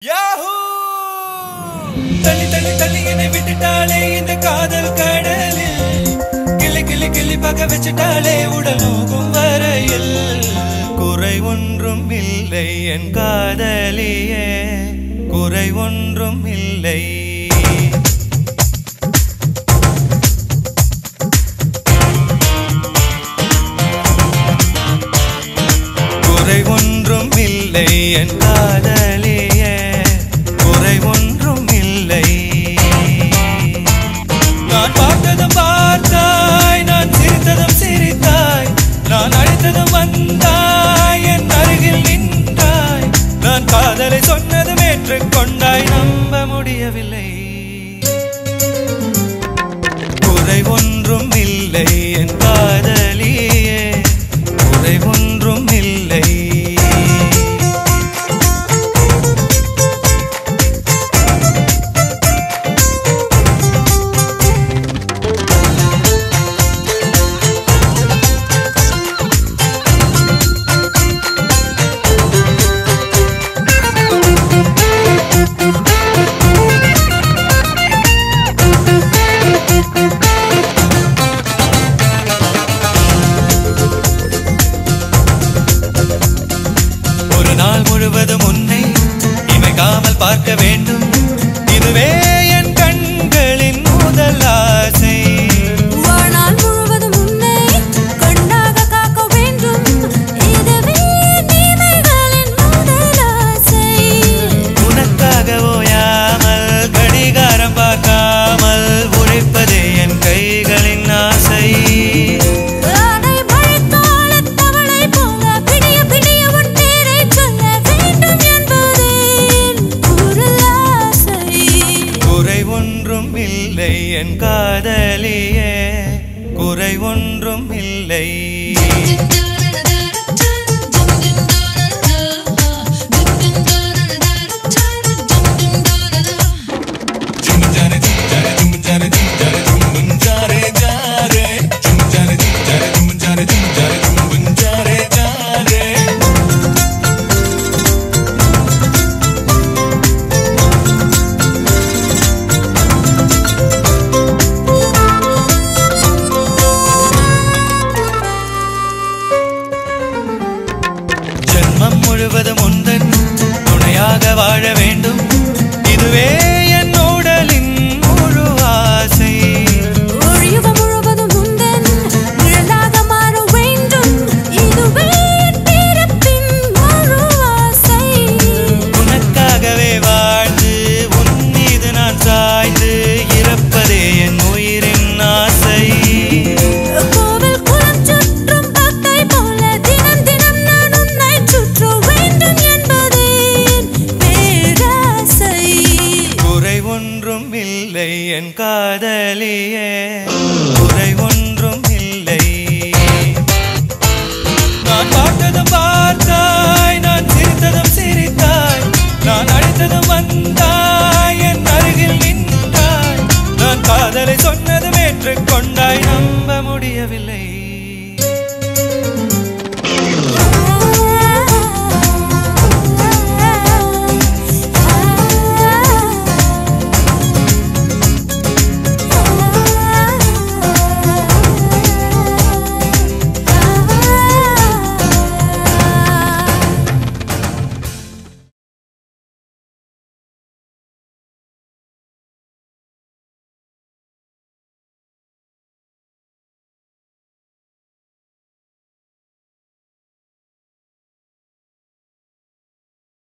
Yahoo தள்ளி தள்ளி தள்ளி என்னை விட்டுட்டாளே இந்த காதல் கடலில் கிளி கிளி கிளி பக்க வச்சுட்டாளே உடல் நோகும் வரையில் குறை ஒன்றும் இல்லை என் காதலியே குறை ஒன்றும் இல்லை குறை ஒன்றும் இல்லை என் காதலியே குறை ஒன்றும் இல்லை நான் பார்த்ததும் பார்த்தாய் நான் சிரித்ததும் சிரித்தாய் நான் அழைத்ததும் வந்தாய் என் அருகில் நின்றாய் நான் காதலை சொன்னதும் ஏற்றுக்கொண்டாய் நம்ப முடியவில்லை குறை ஒன்றும் இல்லை என் காதலியே குறை ஒன்றும் இல்லை முழுவதும் உன்னை இமைக்காமல் பார்க்க வேண்டும் இதுவே என் கண்களின் முதல் ஆசை வாழ்நாள் முழுவதும் உன்னை கண்ணாக காக்க வேண்டும் இதுவே இமைகளின் முதல் ஆசை உனக்காக ஓயாமல் கடிகாரம் பார்க்காமல் உழைப்பதே என் கைகளின் ஆசை என் காதலியே குறை ஒன்றும் இல்லை முழுவதும் உந்தன் துணையாக வாழ வேண்டும் இதுவே என் உடலின் முழு ஆசை முழுவதும் உந்தன் நிழலாக மாற வேண்டும் இதுவே பிறப்பின் முழு ஆசை உனக்காகவே வாழ்ந்து உன் மீது நான் சாய்ந்து இறப்பதே என் உயிரின் ஆசை என் காதலியே குறை ஒன்றும் இல்லை நான் பார்த்ததும் பார்த்தாய் நான் சிரித்ததும் சிரித்தாய் நான் அழைத்ததும் வந்தாய் என் அருகில் நின்றாய் நான் காதலை சொன்னதும் ஏற்றுக்கொண்டாய் நம்ப முடியவில்லை